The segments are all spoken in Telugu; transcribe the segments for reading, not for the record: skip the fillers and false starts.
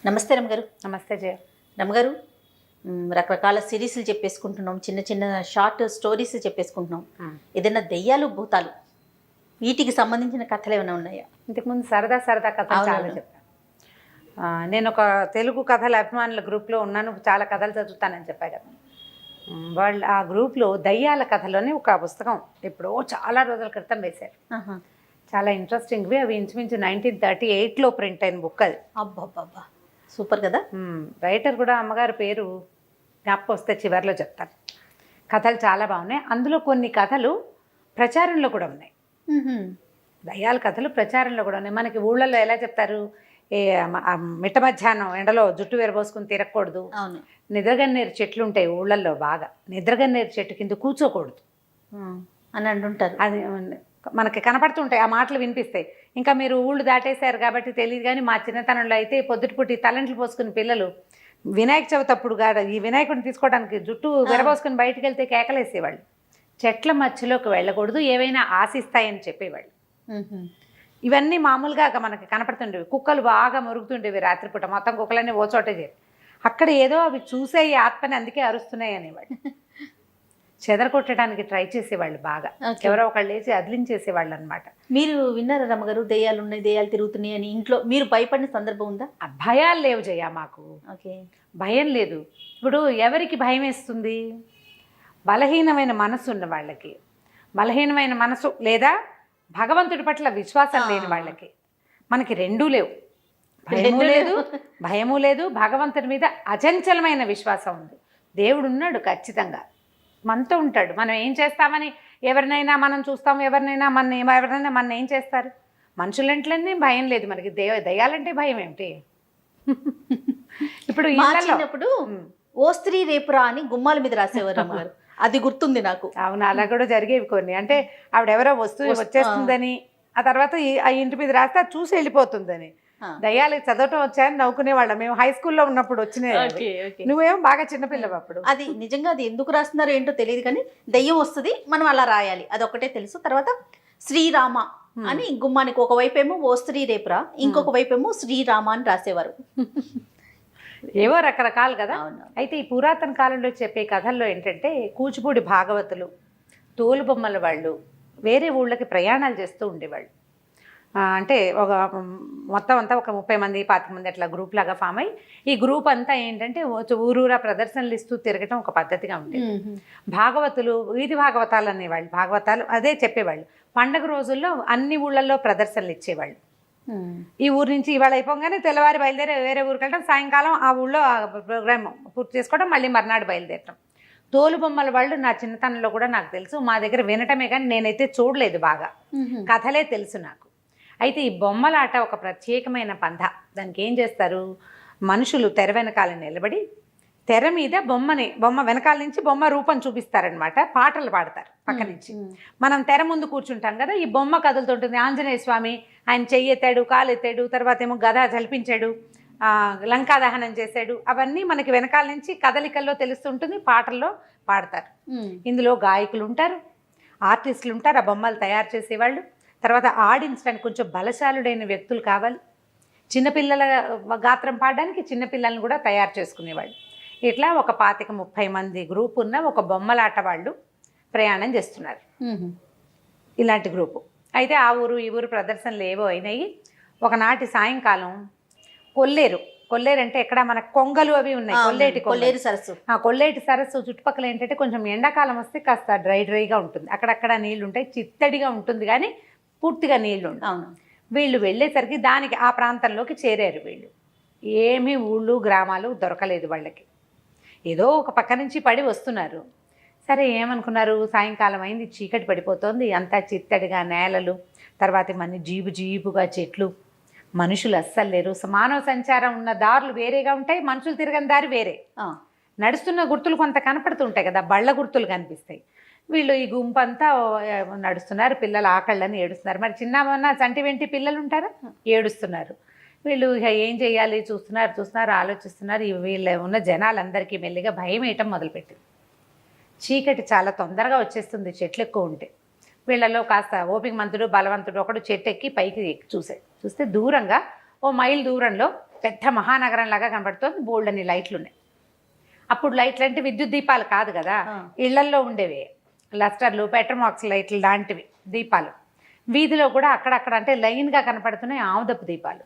నమస్తే రమగారు. నమస్తే జయ. రమగారు, రకరకాల సిరీస్లు చెప్పేసుకుంటున్నాం, చిన్న చిన్న షార్ట్ స్టోరీస్ చెప్పేసుకుంటున్నాం. ఏదైనా దెయ్యాలు భూతాలు వీటికి సంబంధించిన కథలు ఏమైనా ఉన్నాయా? ఇంతకుముందు సరదా సరదా కథలు చాలా చెప్పాను. నేను ఒక తెలుగు కథల అభిమానుల గ్రూప్లో ఉన్నాను, చాలా కథలు చదువుతానని చెప్పా కదా. వాళ్ళు ఆ గ్రూప్లో దయ్యాల కథలోనే ఒక పుస్తకం ఎప్పుడో చాలా రోజుల క్రితం వేశారు. చాలా ఇంట్రెస్టింగ్వి అవి. ఇంచుమించు 1938లో ప్రింట్ అయిన బుక్ అది. అబ్బాబ్బా, సూపర్ కదా. రైటర్ కూడా అమ్మగారి పేరు జ్ఞాపకం వస్తే చివరిలో చెప్తాను. కథలు చాలా బాగున్నాయి. అందులో కొన్ని కథలు ప్రచారంలో కూడా ఉన్నాయి. దయ్యాల కథలు ప్రచారంలో కూడా ఉన్నాయి. మనకి ఊళ్ళల్లో ఎలా చెప్తారు, మిట్ట మధ్యాహ్నం ఎండలో జుట్టు విరబోసుకుని తిరగకూడదు, నిద్రగన్నేరు చెట్లు ఉంటాయి ఊళ్ళల్లో బాగా, నిద్రగన్నేరు చెట్టు కింద కూర్చోకూడదు అని అంటుంటారు. అది మనకి కనపడుతుంటాయి, ఆ మాటలు వినిపిస్తాయి. ఇంకా మీరు ఊళ్ళు దాటేశారు కాబట్టి తెలియదు, కానీ మా చిన్నతనంలో అయితే పొద్దుటిపూటి తలంట్లు పోసుకుని పిల్లలు వినాయక చవితి అప్పుడు ఈ వినాయకుడిని తీసుకోవడానికి జుట్టు విరబోసుకుని బయటికి వెళ్తే కేకలేసేవాళ్ళు. చెట్ల మధ్యలోకి వెళ్ళకూడదు, ఏవైనా ఆశిస్తాయని చెప్పేవాళ్ళు. ఇవన్నీ మామూలుగా మనకి కనపడుతుండేవి. కుక్కలు బాగా మురుగుతుండేవి రాత్రిపూట, మొత్తం కుక్కలన్నీ ఓ చోటే చేరి అక్కడ ఏదో అవి చూసే ఈ ఆత్మని అందుకే అరుస్తున్నాయి అనేవాళ్ళు. చెదరగొట్టడానికి ట్రై చేసేవాళ్ళు బాగా, ఎవరో ఒకళ్ళు వేసి అదిలించేసేవాళ్ళు అనమాట. మీరు విన్నారా రమ్మగారు, దెయ్యాలు ఉన్నాయి, దెయ్యాలు తిరుగుతున్నాయి అని ఇంట్లో మీరు భయపడిన సందర్భం ఉందా? భయాలు లేవు జయ, మాకు భయం లేదు. ఇప్పుడు ఎవరికి భయం వేస్తుంది? బలహీనమైన మనసు ఉన్న వాళ్ళకి, బలహీనమైన మనసు లేదా భగవంతుడి పట్ల విశ్వాసం లేని వాళ్ళకి. మనకి రెండూ లేవు, భయము లేదు భయము లేదు, భగవంతుడి మీద అచంచలమైన విశ్వాసం ఉంది. దేవుడు ఉన్నాడు, ఖచ్చితంగా మనతో ఉంటాడు. మనం ఏం చేస్తామని ఎవరినైనా మనం చూస్తాం, ఎవరినైనా మన ఏం చేస్తారు? మనుషులంట్లనే భయం లేదు మనకి, దయ్యాలంటే భయం ఏమిటి? ఇప్పుడు చిన్నప్పుడు ఓ స్త్రీ రేపురా అని గుమ్మాల మీద రాసేవారు అమ్మగారు, అది గుర్తుంది నాకు. అవును, అలా కూడా జరిగేవి కొన్ని. అంటే ఆవిడెవరో వచ్చేస్తుందని, ఆ తర్వాత ఆ ఇంటి మీద రాస్తే అది చూసి వెళ్ళిపోతుందని. దయ్యాలు చదవటం వచ్చాయని నవ్వుకునేవాళ్ళం మేము హై స్కూల్లో ఉన్నప్పుడు. వచ్చినాయి, నువ్వేమో బాగా చిన్నపిల్లవు అప్పుడు. అది నిజంగా అది ఎందుకు రాస్తున్నారో ఏంటో తెలియదు, కానీ దయ్యం వస్తుంది, మనం అలా రాయాలి, అదొకటే తెలుసు. తర్వాత శ్రీరామ అని గుమ్మానికి ఒకవైపు ఏమో ఓ స్త్రీ రేపురా, ఇంకొక వైపు ఏమో శ్రీరామ అని రాసేవారు. ఏవో రకరకాలు కదా. అయితే ఈ పురాతన కాలంలో చెప్పే కథల్లో ఏంటంటే, కూచిపూడి భాగవతులు, తోలుబొమ్మల వాళ్ళు వేరే ఊళ్ళకి ప్రయాణాలు చేస్తూ ఉండేవాళ్ళు. అంటే ఒక మొత్తం అంతా ఒక 30 మంది 25 మంది అట్లా గ్రూప్ లాగా ఫామ్ అయ్యి, ఈ గ్రూప్ అంతా ఏంటంటే ఊరూరా ప్రదర్శనలు ఇస్తూ తిరగటం ఒక పద్ధతిగా ఉండేది. భాగవతులు వీధి భాగవతాలు అనేవాళ్ళు, భాగవతాలు అదే చెప్పేవాళ్ళు. పండగ రోజుల్లో అన్ని ఊళ్ళల్లో ప్రదర్శనలు ఇచ్చేవాళ్ళు. ఈ ఊరు నుంచి ఇవాళ అయిపోగానే తెల్లవారి బయలుదేరి వేరే ఊరికి వెళ్ళడం, సాయంకాలం ఆ ఊళ్ళో ప్రోగ్రామ్ పూర్తి చేసుకోవడం, మళ్ళీ మర్నాడు బయలుదేరటం. తోలుబొమ్మల వాళ్ళు నా చిన్నతనంలో కూడా నాకు తెలుసు. మా దగ్గర వినటమే కానీ నేనైతే చూడలేదు, బాగా కథలే తెలుసు నాకు. అయితే ఈ బొమ్మలాట ఒక ప్రత్యేకమైన పంథ. దానికి ఏం చేస్తారు, మనుషులు తెర వెనకాల నిలబడి తెర మీద బొమ్మ వెనకాల నుంచి బొమ్మ రూపం చూపిస్తారనమాట. పాటలు పాడతారు పక్క నుంచి. మనం తెర ముందు కూర్చుంటాం కదా, ఈ బొమ్మ కదులుతుంటుంది. ఆంజనేయ స్వామి ఆయన చెయ్యి ఎత్తాడు, కాలు ఎత్తాడు, తర్వాత ఏమో గద జల్పించాడు, లంకా దహనం చేశాడు, అవన్నీ మనకి వెనకాల నుంచి కదలికల్లో తెలుస్తుంటుంది, పాటల్లో పాడతారు. ఇందులో గాయకులు ఉంటారు, ఆర్టిస్టులు ఉంటారు, ఆ బొమ్మలు తయారు చేసేవాళ్ళు. తర్వాత ఆడించడానికి కొంచెం బలశాలుడైన వ్యక్తులు కావాలి. చిన్నపిల్లల గాత్రం పాడడానికి చిన్నపిల్లలను కూడా తయారు చేసుకునేవాళ్ళు. ఇట్లా ఒక 25-30 మంది గ్రూప్ ఉన్న ఒక బొమ్మలాట వాళ్ళు ప్రయాణం చేస్తున్నారు, ఇలాంటి గ్రూపు. అయితే ఆ ఊరు ఈ ఊరు ప్రదర్శనలు ఏవో అయినాయి. ఒకనాటి సాయంకాలం కొల్లేరు అంటే ఎక్కడ మన కొంగలు అవి ఉన్నాయి, కొల్లేరు సరస్సు. కొల్లేటి సరస్సు చుట్టుపక్కల ఏంటంటే కొంచెం ఎండాకాలం వస్తే కాస్త డ్రైగా ఉంటుంది, అక్కడక్కడ నీళ్లు ఉంటాయి, చిత్తడిగా ఉంటుంది, కానీ పూర్తిగా నీళ్లు ఉంటాయి. వీళ్ళు వెళ్ళేసరికి దానికి ఆ ప్రాంతంలోకి చేరారు వీళ్ళు. ఏమీ ఊళ్ళు గ్రామాలు దొరకలేదు వాళ్ళకి. ఏదో ఒక పక్క నుంచి పడి వస్తున్నారు. సరే ఏమనుకున్నారు, సాయంకాలం అయింది, చీకటి పడిపోతుంది, అంతా చిత్తడిగా నేలలు, తర్వాత మన జీబుగా చెట్లు, మనుషులు అస్సలు లేరు. మానవ సంచారం ఉన్న దారులు వేరేగా ఉంటాయి, మనుషులు తిరగని దారి వేరే. నడుస్తున్న గుర్తులు కొంత కనపడుతుంటాయి కదా, బళ్ళ గుర్తులు కనిపిస్తాయి. వీళ్ళు ఈ గుంపు అంతా నడుస్తున్నారు, పిల్లలు ఆకళ్ళని ఏడుస్తున్నారు. మరి చిన్న చంటి వెంటి పిల్లలు ఉంటారా, ఏడుస్తున్నారు. వీళ్ళు ఏం చేయాలి చూస్తున్నారు, ఆలోచిస్తున్నారు. వీళ్ళు ఉన్న జనాలందరికీ మెల్లిగా భయం వేయటం మొదలుపెట్టింది. చీకటి చాలా తొందరగా వచ్చేస్తుంది చెట్లు ఎక్కువ ఉంటే. వీళ్ళలో కాస్త ఓపిక మంతుడు బలవంతుడు ఒకడు చెట్టు ఎక్కి పైకి చూస్తే దూరంగా ఓ మైల్ దూరంలో పెద్ద మహానగరం లాగా కనబడుతుంది. బోల్డని లైట్లు ఉన్నాయి. అప్పుడు లైట్లు అంటే విద్యుత్ దీపాలు కాదు కదా, ఇళ్లల్లో ఉండేవి లస్టర్లు, పెట్రోమాక్స్ లైట్లు లాంటివి దీపాలు. వీధిలో కూడా అక్కడక్కడ అంటే లైన్గా కనపడుతున్నాయి ఆముదపు దీపాలు.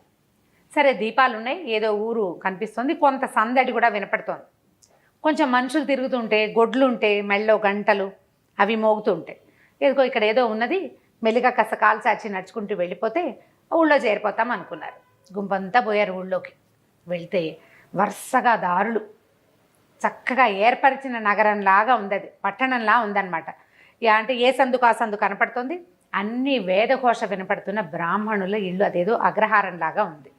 సరే దీపాలు ఉన్నాయి, ఏదో ఊరు కనిపిస్తుంది, కొంత సందడి కూడా వినపడుతోంది. కొంచెం మనుషులు తిరుగుతుంటే, గొడ్లు ఉంటే, మెళ్ళో గంటలు అవి మోగుతుంటాయి. ఏదో ఇక్కడ ఏదో ఉన్నది, మెల్లిగా కాస్త కాలు చాచి నడుచుకుంటూ వెళ్ళిపోతే ఊళ్ళో చేరిపోతాం అనుకున్నారు. గుంపంతా పోయారు ఊళ్ళోకి. వెళ్తే వరుసగా దారులు, చక్కగా ఏర్పరిచిన నగరంలాగా ఉంది, అది పట్టణంలా ఉందన్నమాట. అంటే ఏ సందుకు ఆ సందు కనపడుతుంది, అన్ని వేదఘోష వినపడుతున్న బ్రాహ్మణుల ఇల్లు, అదేదో అగ్రహారంలాగా ఉంది.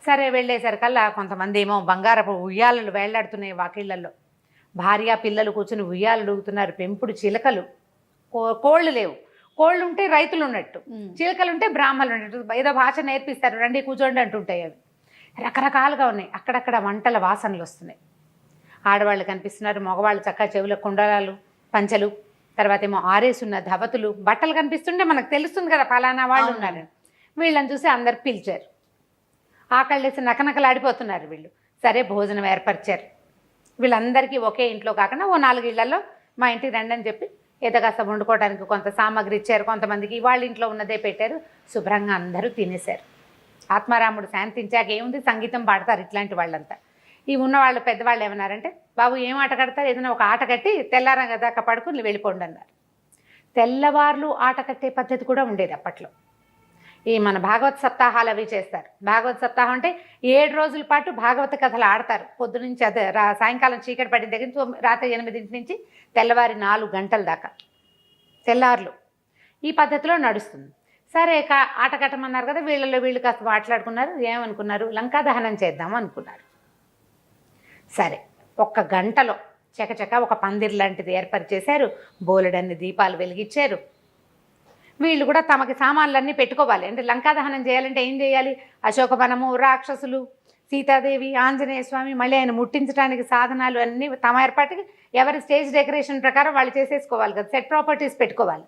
సరే వెళ్ళేసరికల్లా కొంతమంది ఏమో బంగారపు ఉయ్యాలలు వేళ్లాడుతున్నాయి వాకిళ్లలో, భార్య పిల్లలు కూర్చుని ఉయ్యాలు ఊగుతున్నారు. పెంపుడు చిలకలు, కోళ్ళు లేవు, కోళ్ళు ఉంటే రైతులు ఉన్నట్టు, చిలకలు ఉంటే బ్రాహ్మణులు ఉన్నట్టు, ఏదో భాష నేర్పిస్తారు, రండి కూర్చోండి అంటుంటాయి. అవి రకరకాలుగా ఉన్నాయి. అక్కడక్కడ వంటల వాసనలు వస్తున్నాయి. ఆడవాళ్ళు కనిపిస్తున్నారు, మగవాళ్ళు చక్కగా చెవుల కుండలాలు, పంచలు, తర్వాత ఏమో ఆరేసున్న ధవతులు, బట్టలు కనిపిస్తుంటే మనకు తెలుస్తుంది కదా ఫలానా వాళ్ళు ఉన్నారు. వీళ్ళని చూసి అందరు పిలిచారు. ఆకళ్ళేసి నకనకలాడిపోతున్నారు వీళ్ళు. సరే భోజనం ఏర్పరిచారు. వీళ్ళందరికీ ఒకే ఇంట్లో కాకుండా ఓ 4 ఇళ్లలో మా ఇంటికి రండి అని చెప్పి ఏదో కాస్త వండుకోవడానికి కొంత సామాగ్రి ఇచ్చారు. కొంతమందికి వాళ్ళ ఇంట్లో ఉన్నదే పెట్టారు. శుభ్రంగా అందరూ తినేశారు. ఆత్మారాముడు శాంతించాక ఏముంది, సంగీతం పాడతారు ఇట్లాంటి వాళ్ళంతా. ఈ ఉన్నవాళ్ళు పెద్దవాళ్ళు ఏమన్నారంటే, బాబు ఏం ఆట కడతారు, ఏదైనా ఒక ఆట కట్టి తెల్లారదాకా పడుకుని వెళ్ళిపోండి అన్నారు. తెల్లవార్లు ఆట కట్టే పద్ధతి కూడా ఉండేది అప్పట్లో. ఈ మన భాగవత సప్తాహాలు అవి చేస్తారు. భాగవత సప్తాహం అంటే 7 రోజుల పాటు భాగవత కథలు ఆడతారు. పొద్దునుంచి అదే సాయంకాలం చీకటి పడిన దగ్గర నుంచి రాత్రి 8 నుంచి తెల్లవారి 4 గంటల దాకా తెల్లార్లు ఈ పద్ధతిలో నడుస్తుంది. సరే ఆట కట్టమన్నారు కదా, వీళ్ళలో వీళ్ళు కాస్త మాట్లాడుకున్నారు. ఏమనుకున్నారు, లంకా దహనం చేద్దాం అనుకున్నారు. సరే 1 గంటలో చకచక ఒక పందిర్ లాంటిది ఏర్పరిచేశారు. బోలెడన్ని దీపాలు వెలిగించారు. వీళ్ళు కూడా తమకి సామాన్లన్నీ పెట్టుకోవాలి. అంటే లంకా దహనం చేయాలంటే ఏం చేయాలి, అశోకవనము, రాక్షసులు, సీతాదేవి, ఆంజనేయ స్వామి, మళ్ళీ ఆయన ముట్టించడానికి సాధనాలు అన్నీ తమ ఏర్పాటుకి ఎవరి స్టేజ్ డెకరేషన్ ప్రకారం వాళ్ళు చేసేసుకోవాలి కదా, సెట్ ప్రాపర్టీస్ పెట్టుకోవాలి.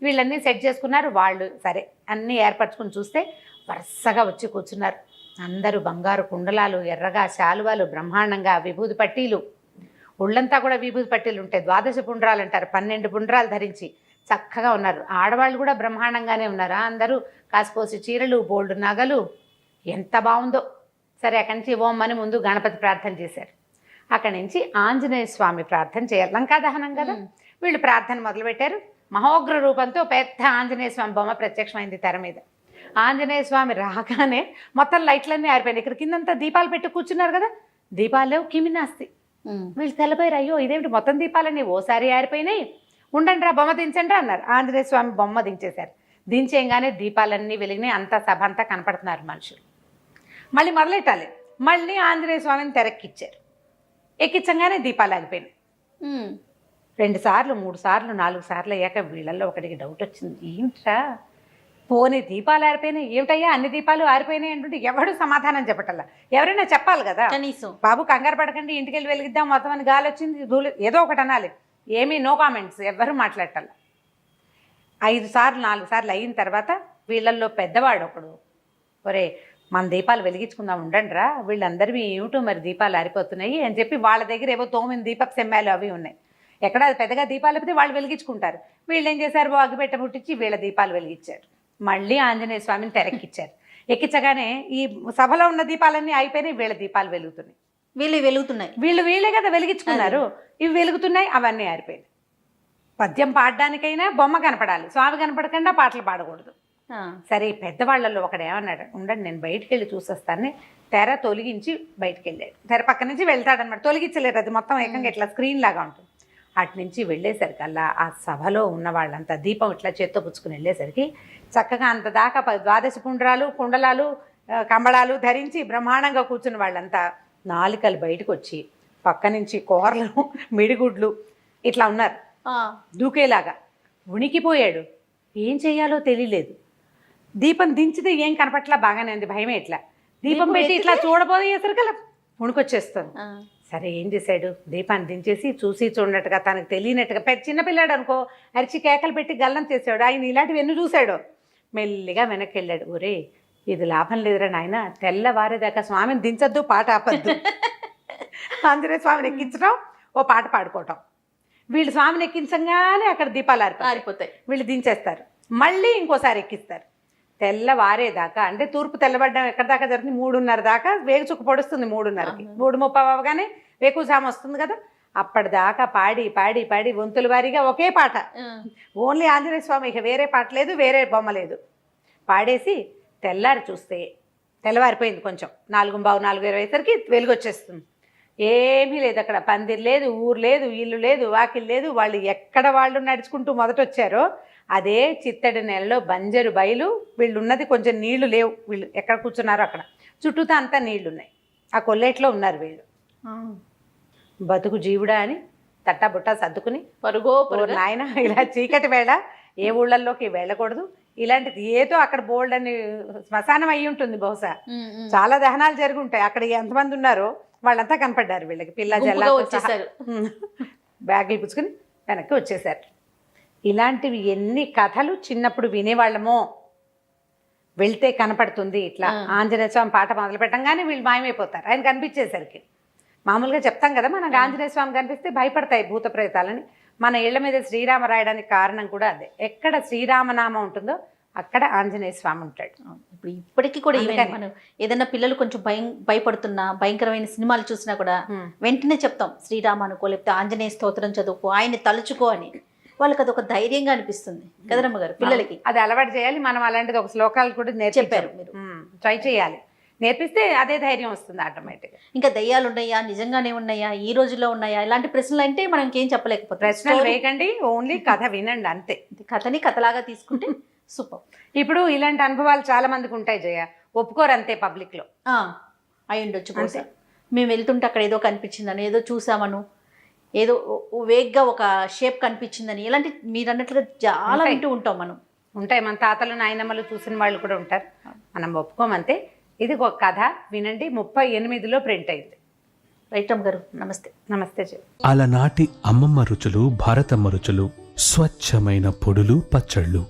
వీళ్ళన్నీ సెట్ చేసుకున్నారు. వాళ్ళు సరే అన్నీ ఏర్పరచుకుని చూస్తే వరుసగా వచ్చి కూర్చున్నారు. అందరూ బంగారు కుండలాలు, ఎర్రగా శాలువాలు, బ్రహ్మాండంగా విభూది పట్టీలు, ఒళ్ళంతా కూడా విభూది పట్టీలు ఉంటాయి. 12 పుండ్రాలు అంటారు, 12 పుండ్రాలు ధరించి చక్కగా ఉన్నారు. ఆడవాళ్ళు కూడా బ్రహ్మాండంగానే ఉన్నారు. అందరూ కాసిపోసి చీరలు, బోల్డ్ నగలు, ఎంత బాగుందో. సరే అక్కడి నుంచి ఓమ్మని ముందు గణపతి ప్రార్థన చేశారు. అక్కడి నుంచి ఆంజనేయ స్వామి ప్రార్థన చేయాలి, లంకా దహనం కదా. వీళ్ళు ప్రార్థన మొదలుపెట్టారు. మహోగ్ర రూపంతో పెద్ద ఆంజనేయ స్వామి బొమ్మ ప్రత్యక్షమైంది తెర మీద. ఆంజనేయ స్వామి రాగానే మొత్తం లైట్లన్నీ ఆరిపోయినాయి. ఇక్కడ కిందంతా దీపాలు పెట్టి కూర్చున్నారు కదా, దీపాలు లేవు, కిమినాస్తి. వీళ్ళు తెల్లపోయారు. అయ్యో ఇదేమిటి మొత్తం దీపాలన్నీ ఓసారి ఆరిపోయినాయి, ఉండండి రా బొమ్మ దించండి అన్నారు. ఆంజనేయ స్వామి బొమ్మ దించేశారు. దించేయగానే దీపాలన్నీ వెలిగినాయి. అంతా సభ అంతా కనపడుతున్నారు మనుషులు. మళ్ళీ మొదలెట్టాలి. మళ్ళీ ఆంజనేయ స్వామిని తెరక్కిచ్చారు. ఎక్కించగానే దీపాలు ఆగిపోయినాయి. 2 సార్లు 3 సార్లు 4 సార్లు అయ్యాక వీళ్ళల్లో ఒకటికి డౌట్ వచ్చింది. ఏంట్రా పోనీ దీపాలు ఆరిపోయినాయి, ఏమిటయ్యా అన్ని దీపాలు ఆరిపోయినాయి అంటుంటే ఎవడు సమాధానం చెప్పటల్లా. ఎవరైనా చెప్పాలి కదా, కనీసం బాబు కంగారు పడకండి ఇంటికి వెళ్ళి వెలిగిద్దాం, మొత్తం అని గాలి వచ్చింది, ఏదో ఒకటి అనాలి. ఏమీ నో కామెంట్స్, ఎవ్వరూ మాట్లాడాల. 5 సార్లు 4 సార్లు అయిన తర్వాత వీళ్ళల్లో పెద్దవాడు ఒకడు, ఒరే మన దీపాలు వెలిగించుకుందాం ఉండండి రా, వీళ్ళందరివి ఏమిటో మరి దీపాలు ఆరిపోతున్నాయి అని చెప్పి వాళ్ళ దగ్గర ఏవో 9 దీపపు సెమ్మాలు అవి ఉన్నాయి. ఎక్కడ పెద్దగా దీపాలు అయిపోతే వాళ్ళు వెలిగించుకుంటారు. వీళ్ళు ఏం చేశారు, అగ్గిపెట్ట ముట్టించి వీళ్ళ దీపాలు వెలిగించారు. మళ్ళీ ఆంజనేయ స్వామిని తెరక్కిచ్చారు. ఎక్కించగానే ఈ సభలో ఉన్న దీపాలన్నీ అయిపోయినాయి, వీళ్ళ దీపాలు వెలుగుతున్నాయి. వీళ్ళే కదా వెలిగించుకున్నారు, ఇవి వెలుగుతున్నాయి, అవన్నీ ఆరిపోయినాయి. పద్యం పాడడానికైనా బొమ్మ కనపడాలి, స్వామి కనపడకుండా పాటలు పాడకూడదు. సరే పెద్దవాళ్ళల్లో ఒకడు ఏమన్నాడు, ఉండండి నేను బయటికి వెళ్ళి చూసేస్తాను. తెర తొలగించి బయటికి వెళ్ళాడు. తెర పక్క నుంచి వెళ్తాడనమాట. తొలగించలేరు, అది మొత్తం ఏకంగా ఇట్లా స్క్రీన్ లాగా ఉంటుంది. అటు నుంచి వెళ్ళేసరికల్లా ఆ సభలో ఉన్న వాళ్ళంతా దీపం ఇట్లా చేత్తో పుచ్చుకుని వెళ్ళేసరికి చక్కగా అంత దాకా 12 పుండ్రాలు, కుండలాలు, కంబళాలు ధరించి బ్రహ్మాండంగా కూర్చున్న వాళ్ళంతా నాలికలు బయటకు వచ్చి పక్క నుంచి కూరలు, మిడిగుడ్లు ఇట్లా ఉన్నారు దూకేలాగా. ఉనికిపోయాడు. ఏం చెయ్యాలో తెలియలేదు. దీపం దించితే ఏం కనపట్లా, బాగానే ఉంది, భయమే. ఇట్లా దీపం పెట్టి ఇట్లా చూడబోయేసరికల్లా ఉణికొచ్చేస్తుంది. సరే ఏం చేశాడు, దీపాన్ని దించేసి చూసి చూడనట్టుగా తనకు తెలియనట్టుగా, చిన్నపిల్లాడు అనుకో, అరిచి కేకలు పెట్టి గల్లం చేసాడు. ఆయన ఇలాంటివి ఎన్ని చూశాడు. మెల్లిగా వెనక్కి వెళ్ళాడు. ఒరే ఇది లాభం లేదురా నాయన, తెల్లవారేదాకా స్వామిని దించొద్దు, పాట ఆపద్దు. ఆంజనేయ స్వామిని ఎక్కించడం, ఓ పాట పాడుకోవటం. వీళ్ళు స్వామిని ఎక్కించగానే అక్కడ దీపాలు ఆరిపోతాయి, వీళ్ళు దించేస్తారు, మళ్ళీ ఇంకోసారి ఎక్కిస్తారు. తెల్లవారేదాకా అంటే తూర్పు తెల్లబడ్డం ఎక్కడ దాకా జరుగుతుంది, 3:30 దాకా వేగు చుక్క పొడుస్తుంది. 3:30కి 3:30 అవగానే వేకుజాము వస్తుంది కదా, అప్పటిదాకా పాడి పాడి పాడి వంతుల వారీగా ఒకే పాట, ఓన్లీ ఆంజనేయ స్వామి, ఇక వేరే పాట లేదు, వేరే బొమ్మ లేదు. పాడేసి తెల్లారి చూస్తే తెల్లవారిపోయింది, కొంచెం 4:15 4:20 వెలుగు వచ్చేస్తుంది. ఏమీ లేదు అక్కడ, పందిరి లేదు, ఊరు లేదు, ఇల్లు లేదు, వాకిల్ లేదు. వాళ్ళు ఎక్కడ వాళ్ళు నడుచుకుంటూ మొదట వచ్చారో అదే చిత్తడి నెలలో బంజరు బయలు. వీళ్ళు ఉన్నది కొంచెం నీళ్లు లేవు, వీళ్ళు ఎక్కడ కూర్చున్నారో అక్కడ చుట్టూతా అంతా నీళ్లు ఉన్నాయి. ఆ కొల్లేట్లో ఉన్నారు వీళ్ళు. బతుకు జీవుడా అని తట్టా బుట్టా సర్దుకుని పరుగో నాయన, ఇలా చీకటి వేళ ఏ ఊళ్ళల్లోకి వెళ్ళకూడదు, ఇలాంటిది ఏదో అక్కడ బోల్డ్ అని శ్మశానం అయ్యి ఉంటుంది బహుశా, చాలా దహనాలు జరిగి ఉంటాయి. అక్కడ ఎంతమంది ఉన్నారో వాళ్ళంతా కనపడ్డారు వీళ్ళకి, పిల్ల జల్లా వచ్చేసారు, బ్యాగులు పుచ్చుకుని వెనక్కి వచ్చేసారు. ఇలాంటివి ఎన్ని కథలు చిన్నప్పుడు వినేవాళ్ళమో. వెళ్తే కనపడుతుంది ఇట్లా ఆంజనేయ స్వామి పాట మొదలు పెట్టంగానే వీళ్ళు మాయమైపోతారు ఆయన కనిపించేసరికి. మామూలుగా చెప్తాం కదా, మనకు ఆంజనేయ స్వామి కనిపిస్తే భయపడతాయి భూత ప్రేతాలని. మన ఇళ్ల మీద శ్రీరామ రాయడానికి కారణం కూడా అదే. ఎక్కడ శ్రీరామనామం ఉంటుందో అక్కడ ఆంజనేయ స్వామి ఉంటాడు. ఇప్పుడు ఇప్పటికీ కూడా మనం ఏదైనా పిల్లలు కొంచెం భయపడుతున్నా, భయంకరమైన సినిమాలు చూసినా కూడా వెంటనే చెప్తాం శ్రీరామ అనుకో, లేకపోతే ఆంజనేయ స్తోత్రం చదువుకో, ఆయన్ని తలుచుకో అని. వాళ్ళకి అది ఒక ధైర్యంగా అనిపిస్తుంది కదరమ్మ గారు పిల్లలకి. అది అలవాటు చేయాలి మనం. అలాంటిది ఒక శ్లోకాలు కూడా చెప్పారు మీరు, ట్రై చేయాలి. నేర్పిస్తే అదే ధైర్యం వస్తుంది ఆటోమేటిక్గా. ఇంకా దయ్యాలు ఉన్నాయా, నిజంగానే ఉన్నాయా, ఈ రోజుల్లో ఉన్నాయా, ఇలాంటి ప్రశ్నలు అంటే మనం ఇంకేం చెప్పలేకపోతే. ప్రశ్నలు వేయకండి, ఓన్లీ కథ వినండి అంతే. కథని కథలాగా తీసుకుంటే సూపర్. ఇప్పుడు ఇలాంటి అనుభవాలు చాలా మందికి ఉంటాయి జయ, ఒప్పుకోరు అంతే పబ్లిక్ లో. అయి ఉండొచ్చు బహుశా. మేము వెళ్తుంటే అక్కడ ఏదో కనిపించిందని, ఏదో చూసామను, ఏదో వేగ్గా ఒక షేప్ కనిపించిందని, ఇలాంటి మీరు అన్నట్లుగా చాలా వింటూ ఉంటాం మనం. ఉంటాయి, మన తాతలు నాయనమ్మలు చూసిన వాళ్ళు కూడా ఉంటారు. మనం ఒప్పుకోమంతే. ఇది ఒక కథ వినండి, 38లో ప్రింట్ అయింది. రైటమ్ గారు నమస్తే. నమస్తే జయ. అలనాటి అమ్మమ్మ రుచులు, భారతమ్మ రుచులు, స్వచ్ఛమైన పొడులు, పచ్చళ్ళు.